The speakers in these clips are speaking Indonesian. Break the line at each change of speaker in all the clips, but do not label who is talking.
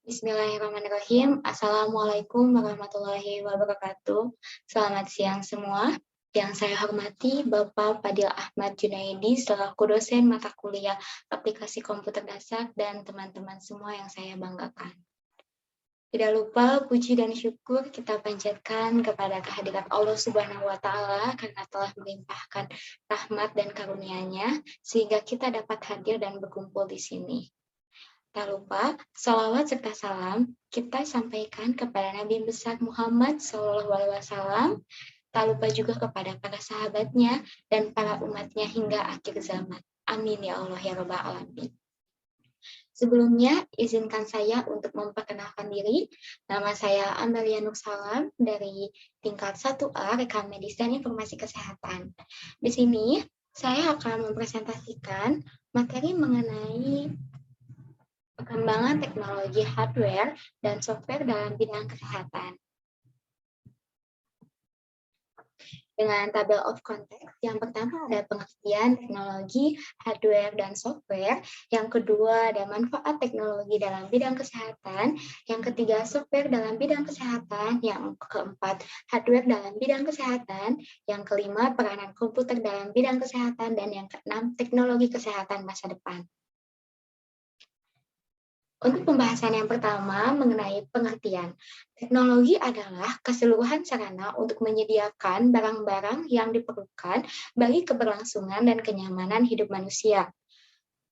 Bismillahirrahmanirrahim. Assalamualaikum warahmatullahi wabarakatuh. Selamat siang semua. Yang saya hormati Bapak Fadil Ahmad Junaidi selaku dosen mata kuliah aplikasi komputer dasar dan teman-teman semua yang saya banggakan. Tidak lupa puji dan syukur kita panjatkan kepada kehadirat Allah Subhanahu wa Ta'ala karena telah melimpahkan rahmat dan karunia-Nya sehingga kita dapat hadir dan berkumpul di sini. Tak lupa, salawat serta salam kita sampaikan kepada Nabi besar Muhammad SAW. Tak lupa juga kepada para sahabatnya dan para umatnya hingga akhir zaman. Amin ya Allah ya Rabbal Alamin. Sebelumnya, izinkan saya untuk memperkenalkan diri. Nama saya Amelia Nursalam dari tingkat 1A Rekam Medis dan Informasi Kesehatan. Di sini, saya akan mempresentasikan materi mengenai perkembangan teknologi hardware dan software dalam bidang kesehatan. Dengan tabel of context, yang pertama ada pengertian teknologi, hardware, dan software. Yang kedua ada manfaat teknologi dalam bidang kesehatan. Yang ketiga software dalam bidang kesehatan. Yang keempat hardware dalam bidang kesehatan. Yang kelima peranan komputer dalam bidang kesehatan. Dan yang keenam teknologi kesehatan masa depan. Untuk pembahasan yang pertama mengenai pengertian, teknologi adalah keseluruhan sarana untuk menyediakan barang-barang yang diperlukan bagi keberlangsungan dan kenyamanan hidup manusia.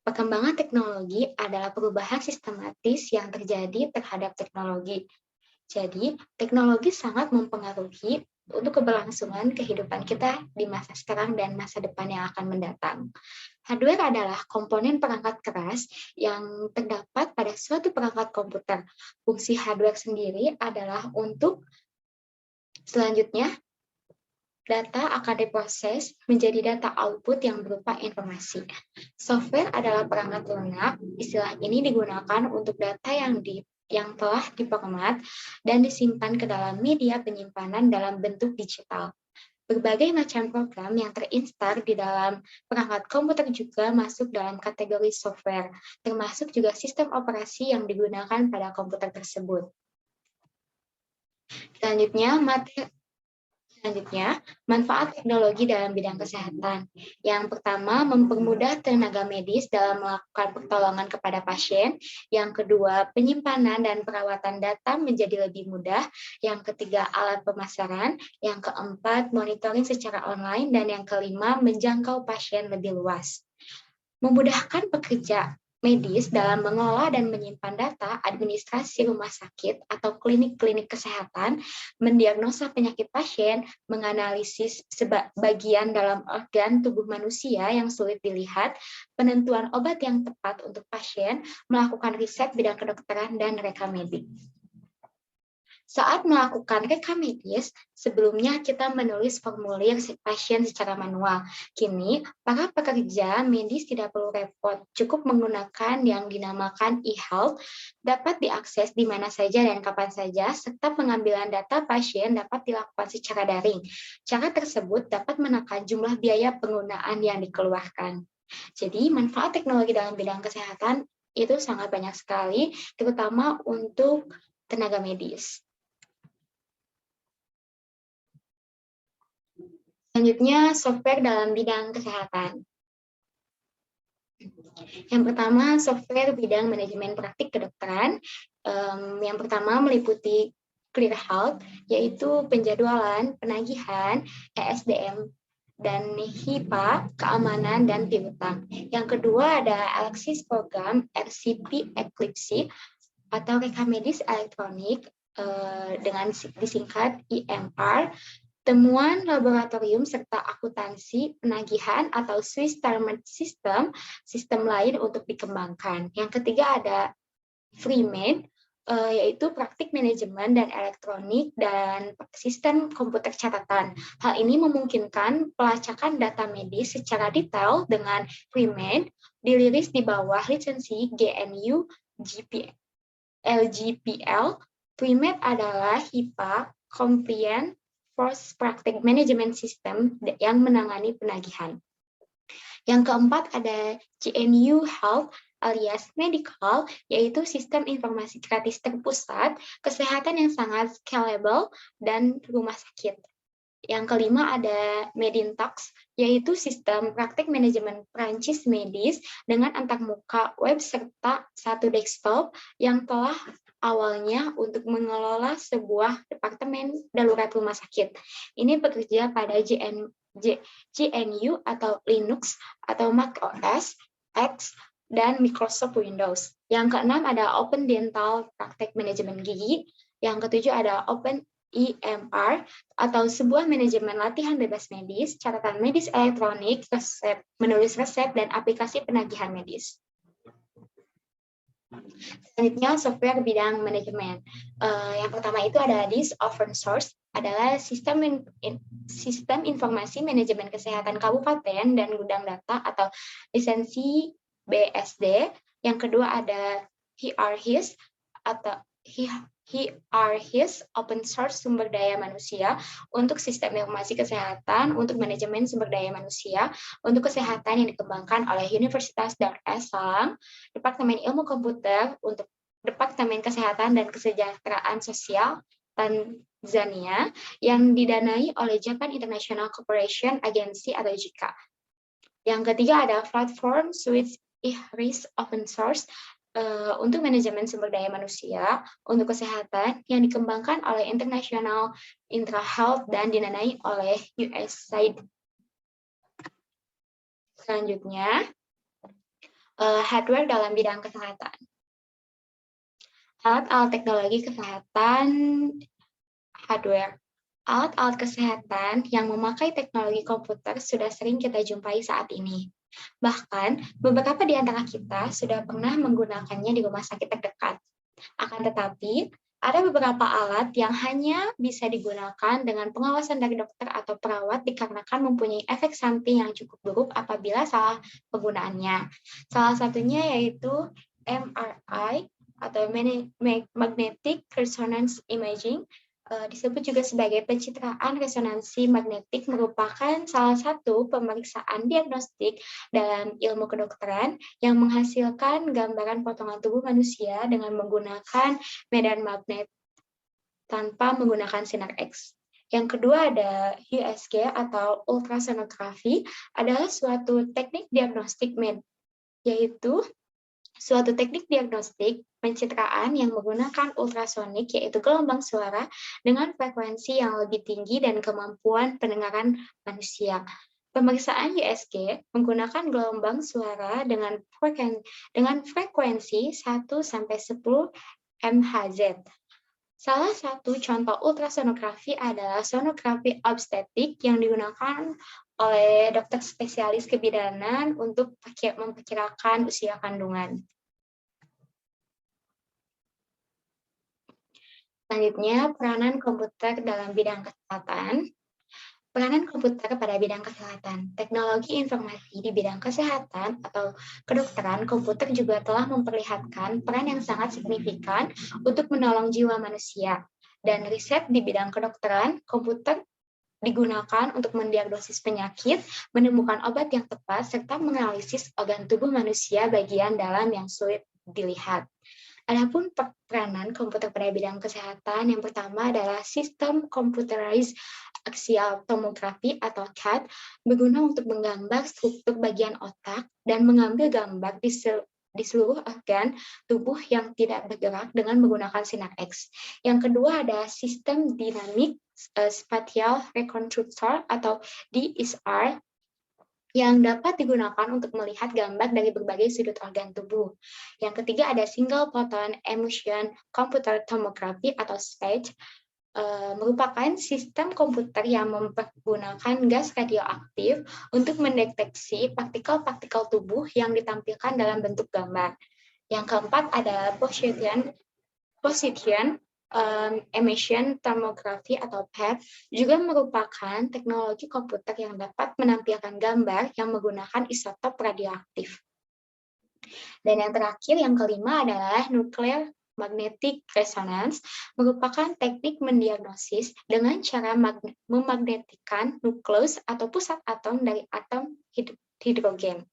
Perkembangan teknologi adalah perubahan sistematis yang terjadi terhadap teknologi. Jadi, teknologi sangat mempengaruhi untuk keberlangsungan kehidupan kita di masa sekarang dan masa depan yang akan mendatang. Hardware adalah komponen perangkat keras yang terdapat pada suatu perangkat komputer. Fungsi hardware sendiri adalah untuk selanjutnya data akan diproses menjadi data output yang berupa informasi. Software adalah perangkat lunak. Istilah ini digunakan untuk data yang telah diformat dan disimpan ke dalam media penyimpanan dalam bentuk digital. Berbagai macam program yang terinstal di dalam perangkat komputer juga masuk dalam kategori software, termasuk juga sistem operasi yang digunakan pada komputer tersebut. Selanjutnya, manfaat teknologi dalam bidang kesehatan. Yang pertama, mempermudah tenaga medis dalam melakukan pertolongan kepada pasien. Yang kedua, penyimpanan dan perawatan data menjadi lebih mudah. Yang ketiga, alat pemasaran. Yang keempat, monitoring secara online. Dan yang kelima, menjangkau pasien lebih luas. Memudahkan pekerja medis dalam mengolah dan menyimpan data, administrasi rumah sakit atau klinik-klinik kesehatan, mendiagnosa penyakit pasien, menganalisis bagian dalam organ tubuh manusia yang sulit dilihat, penentuan obat yang tepat untuk pasien, melakukan riset bidang kedokteran dan rekam medik. Saat melakukan rekam medis, sebelumnya kita menulis formulir pasien secara manual. Kini, para pekerja medis tidak perlu repot, cukup menggunakan yang dinamakan e-health, dapat diakses di mana saja dan kapan saja, serta pengambilan data pasien dapat dilakukan secara daring. Cara tersebut dapat menekan jumlah biaya penggunaan yang dikeluarkan. Jadi, manfaat teknologi dalam bidang kesehatan itu sangat banyak sekali, terutama untuk tenaga medis. Selanjutnya, software dalam bidang kesehatan. Yang pertama, software bidang manajemen praktik kedokteran. Yang pertama meliputi Clear Health, yaitu penjadwalan, penagihan, ESDM, dan HIPAA, keamanan, dan piutang. Yang kedua ada Alexis Program, RCP Eclipse, atau rekam medis elektronik, dengan disingkat EMR, temuan laboratorium serta akuntansi, penagihan atau Swiss Payment System, sistem lain untuk dikembangkan. Yang ketiga ada FreeMed, yaitu praktik manajemen dan elektronik dan sistem komputer catatan. Hal ini memungkinkan pelacakan data medis secara detail dengan FreeMed, dirilis di bawah lisensi GNU LGPL. FreeMed adalah HIPAA Compliant Force Practice Management System yang menangani penagihan. Yang keempat ada GNU Health alias medical, yaitu sistem informasi gratis terpusat, kesehatan yang sangat scalable, dan rumah sakit. Yang kelima ada Medintax, yaitu sistem praktik manajemen Prancis medis dengan antarmuka web serta satu desktop yang telah awalnya untuk mengelola sebuah departemen darurat rumah sakit. Ini bekerja pada GNU atau Linux atau Mac OS X dan Microsoft Windows. Yang keenam ada Open Dental praktek manajemen gigi. Yang ketujuh ada Open EMR atau sebuah manajemen latihan bebas medis, catatan medis elektronik, resep, menulis resep, dan aplikasi penagihan medis. Selanjutnya software bidang manajemen. Yang pertama itu ada DIS open source, adalah sistem informasi manajemen kesehatan kabupaten dan gudang data atau lisensi BSD. Yang kedua ada HRHIS atau HRHIS open source sumber daya manusia untuk sistem informasi kesehatan untuk manajemen sumber daya manusia untuk kesehatan yang dikembangkan oleh Universitas Dar es Salaam, Departemen Ilmu Komputer untuk Departemen Kesehatan dan Kesejahteraan Sosial Tanzania yang didanai oleh Japan International Cooperation Agency atau JICA. Yang ketiga ada platform Suite IHRIS open source untuk manajemen sumber daya manusia untuk kesehatan yang dikembangkan oleh International Intrahealth dan didanai oleh USAID. Selanjutnya, hardware dalam bidang kesehatan. Alat-alat teknologi kesehatan hardware. Alat-alat kesehatan yang memakai teknologi komputer sudah sering kita jumpai saat ini. Bahkan, beberapa di antara kita sudah pernah menggunakannya di rumah sakit terdekat. Akan tetapi, ada beberapa alat yang hanya bisa digunakan dengan pengawasan dari dokter atau perawat dikarenakan mempunyai efek samping yang cukup buruk apabila salah penggunaannya. Salah satunya yaitu MRI atau Magnetic Resonance Imaging, disebut juga sebagai pencitraan resonansi magnetik, merupakan salah satu pemeriksaan diagnostik dalam ilmu kedokteran yang menghasilkan gambaran potongan tubuh manusia dengan menggunakan medan magnet tanpa menggunakan sinar X. Yang kedua ada USG atau ultrasonografi, adalah suatu teknik diagnostik yaitu suatu teknik diagnostik pencitraan yang menggunakan ultrasonik, yaitu gelombang suara dengan frekuensi yang lebih tinggi dan kemampuan pendengaran manusia. Pemeriksaan USG menggunakan gelombang suara dengan frekuensi 1-10 MHz. Salah satu contoh ultrasonografi adalah sonografi obstetrik yang digunakan oleh dokter spesialis kebidanan untuk memperkirakan usia kandungan. Selanjutnya, peranan komputer dalam bidang kesehatan. Peranan komputer pada bidang kesehatan. Teknologi informasi di bidang kesehatan atau kedokteran komputer juga telah memperlihatkan peran yang sangat signifikan untuk menolong jiwa manusia. Dan riset di bidang kedokteran komputer digunakan untuk mendiagnosis penyakit, menemukan obat yang tepat, serta menganalisis organ tubuh manusia bagian dalam yang sulit dilihat. Adapun peranan komputer pada bidang kesehatan, yang pertama adalah sistem computerized axial tomography atau CAT, berguna untuk menggambar struktur bagian otak dan mengambil gambar di seluruh organ tubuh yang tidak bergerak dengan menggunakan sinar X. Yang kedua ada sistem dynamic spatial reconstructor atau DSR, yang dapat digunakan untuk melihat gambar dari berbagai sudut organ tubuh. Yang ketiga ada single photon emission computer tomography atau SPECT, merupakan sistem komputer yang mempergunakan gas radioaktif untuk mendeteksi partikel-partikel tubuh yang ditampilkan dalam bentuk gambar. Yang keempat ada position emission tomography atau PET, juga merupakan teknologi komputer yang dapat menampilkan gambar yang menggunakan isotop radioaktif. Dan yang terakhir, yang kelima adalah nuclear magnetic resonance, merupakan teknik mendiagnosis dengan cara memagnetikkan nukleus atau pusat atom dari atom hidrogen.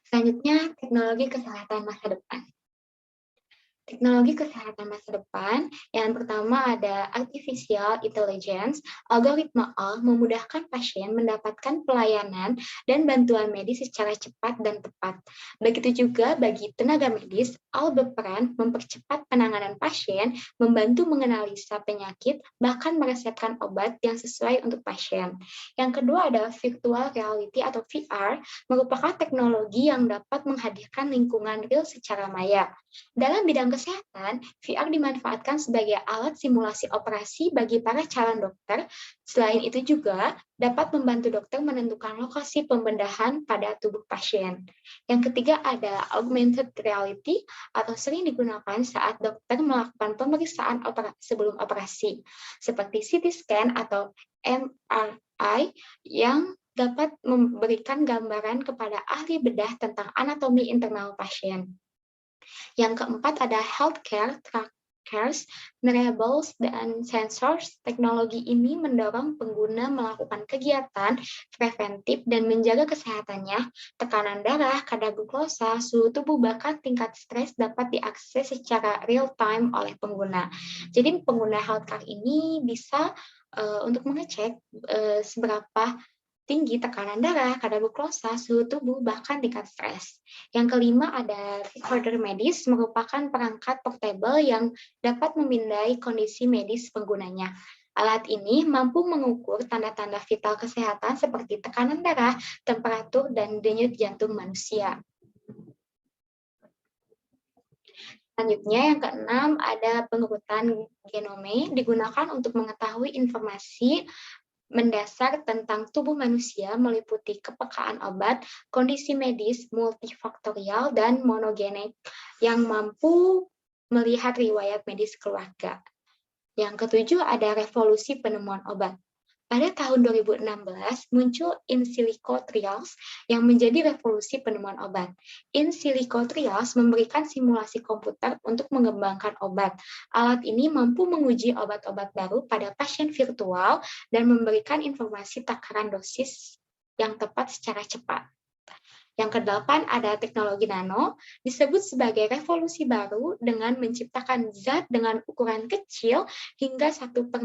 Selanjutnya, teknologi kesehatan masa depan. Teknologi kesehatan masa depan, yang pertama ada artificial intelligence, algoritma AI memudahkan pasien mendapatkan pelayanan dan bantuan medis secara cepat dan tepat. Begitu juga bagi tenaga medis, AI berperan mempercepat penanganan pasien, membantu menganalisa penyakit, bahkan meresepkan obat yang sesuai untuk pasien. Yang kedua ada virtual reality atau VR, merupakan teknologi yang dapat menghadirkan lingkungan real secara maya. Dalam bidang kesehatan, VR dimanfaatkan sebagai alat simulasi operasi bagi para calon dokter. Selain itu juga dapat membantu dokter menentukan lokasi pembedahan pada tubuh pasien. Yang ketiga ada augmented reality atau sering digunakan saat dokter melakukan pemeriksaan sebelum operasi, seperti CT scan atau MRI yang dapat memberikan gambaran kepada ahli bedah tentang anatomi internal pasien. Yang keempat ada healthcare trackers, wearables, dan sensors. Teknologi ini mendorong pengguna melakukan kegiatan preventif dan menjaga kesehatannya. Tekanan darah, kadar glukosa, suhu tubuh, bahkan tingkat stres dapat diakses secara real-time oleh pengguna. Jadi pengguna healthcare ini bisa untuk mengecek seberapa tinggi tekanan darah, kadar glukosa, suhu tubuh, bahkan tingkat stres. Yang kelima ada recorder medis, merupakan perangkat portable yang dapat memindai kondisi medis penggunanya. Alat ini mampu mengukur tanda-tanda vital kesehatan seperti tekanan darah, temperatur, dan denyut jantung manusia. Selanjutnya yang keenam ada pengurutan genome, digunakan untuk mengetahui informasi mendasar tentang tubuh manusia meliputi kepekaan obat, kondisi medis multifaktorial, dan monogenik yang mampu melihat riwayat medis keluarga. Yang ketujuh ada revolusi penemuan obat. Pada tahun 2016, muncul in silico trials yang menjadi revolusi penemuan obat. In silico trials memberikan simulasi komputer untuk mengembangkan obat. Alat ini mampu menguji obat-obat baru pada pasien virtual dan memberikan informasi takaran dosis yang tepat secara cepat. Yang kedelapan ada teknologi nano, disebut sebagai revolusi baru dengan menciptakan zat dengan ukuran kecil hingga 1 per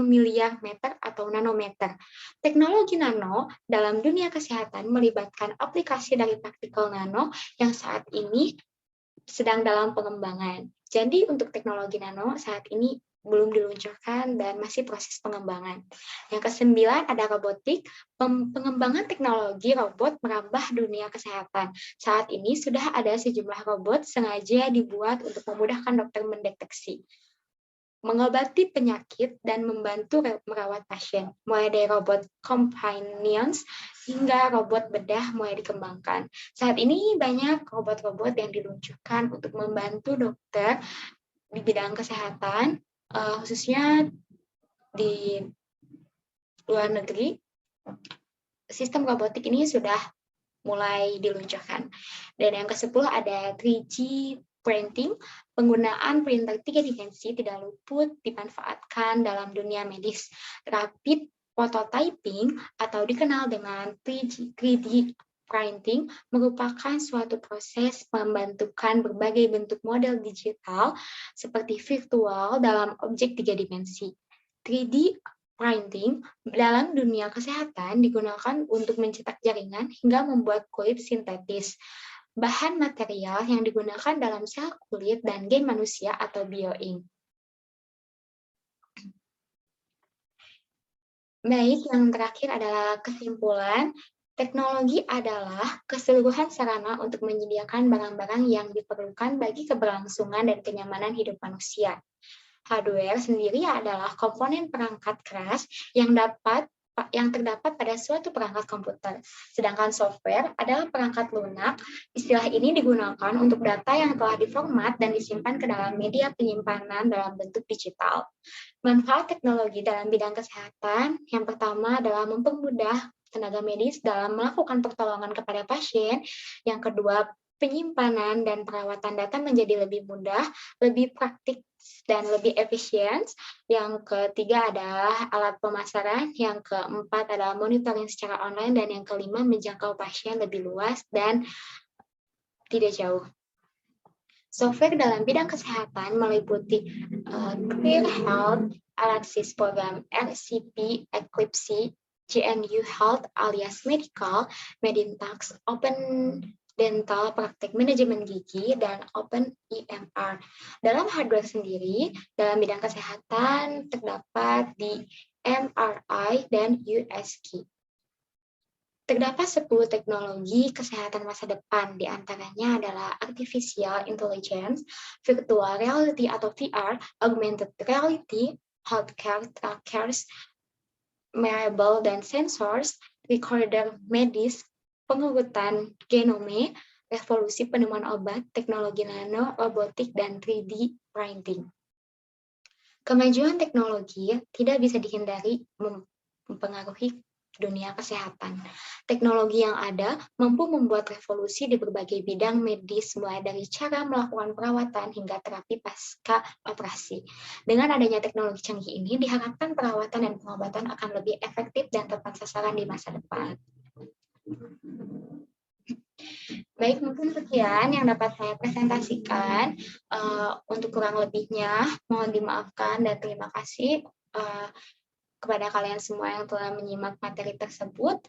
miliar meter atau nanometer. Teknologi nano dalam dunia kesehatan melibatkan aplikasi dari partikel nano yang saat ini sedang dalam pengembangan. Jadi untuk teknologi nano saat ini belum diluncurkan dan masih proses pengembangan. Yang kesembilan ada robotik, pengembangan teknologi robot merambah dunia kesehatan. Saat ini sudah ada sejumlah robot sengaja dibuat untuk memudahkan dokter mendeteksi, mengobati penyakit, dan membantu merawat pasien. Mulai dari robot companions hingga robot bedah mulai dikembangkan. Saat ini banyak robot-robot yang diluncurkan untuk membantu dokter di bidang kesehatan, khususnya di luar negeri. Sistem robotik ini sudah mulai diluncurkan. Dan yang ke-10 ada 3G printing, penggunaan printer 3 dimensi tidak luput dimanfaatkan dalam dunia medis. Rapid prototyping atau dikenal dengan 3D printing merupakan suatu proses pembentukan berbagai bentuk model digital seperti virtual dalam objek 3 dimensi. 3D printing dalam dunia kesehatan digunakan untuk mencetak jaringan hingga membuat kulit sintetis. Bahan material yang digunakan dalam sel kulit dan gen manusia atau bioink. Baik, yang terakhir adalah kesimpulan. Teknologi adalah keseluruhan sarana untuk menyediakan barang-barang yang diperlukan bagi keberlangsungan dan kenyamanan hidup manusia. Hardware sendiri adalah komponen perangkat keras yang terdapat pada suatu perangkat komputer. Sedangkan software adalah perangkat lunak. Istilah ini digunakan untuk data yang telah diformat dan disimpan ke dalam media penyimpanan dalam bentuk digital. Manfaat teknologi dalam bidang kesehatan, yang pertama adalah mempermudah tenaga medis dalam melakukan pertolongan kepada pasien. Yang kedua, penyimpanan dan perawatan data menjadi lebih mudah, lebih praktis dan lebih efisien. Yang ketiga adalah alat pemasaran, yang keempat adalah monitoring secara online, dan yang kelima menjangkau pasien lebih luas dan tidak jauh. Software dalam bidang kesehatan meliputi Clear Health, Alaxis Program RCP, Eclipse, GNU Health alias Medical, Medintax, Open Dental, Praktek Manajemen Gigi, dan Open EMR. Dalam hardware sendiri, dalam bidang kesehatan terdapat di MRI dan USG. Terdapat 10 teknologi kesehatan masa depan, di antaranya adalah Artificial Intelligence, Virtual Reality atau VR, Augmented Reality, Healthcare Trackers, Wearable dan Sensors, Recorder Medis, Pengurutan Genome, Revolusi Penemuan Obat, Teknologi Nano, Robotik, dan 3D Printing. Kemajuan teknologi tidak bisa dihindari mempengaruhi dunia kesehatan. Teknologi yang ada mampu membuat revolusi di berbagai bidang medis, mulai dari cara melakukan perawatan hingga terapi pasca operasi. Dengan adanya teknologi canggih ini, diharapkan perawatan dan pengobatan akan lebih efektif dan tepat sasaran di masa depan. Baik, mungkin sekian yang dapat saya presentasikan. Untuk kurang lebihnya, mohon dimaafkan dan terima kasih kepada kalian semua yang telah menyimak materi tersebut.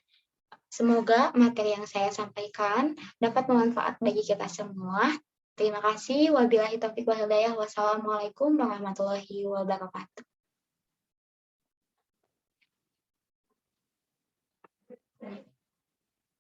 Semoga materi yang saya sampaikan dapat bermanfaat bagi kita semua. Terima kasih. Wabillahi taufiq wal hidayah. Wassalamualaikum warahmatullahi wabarakatuh.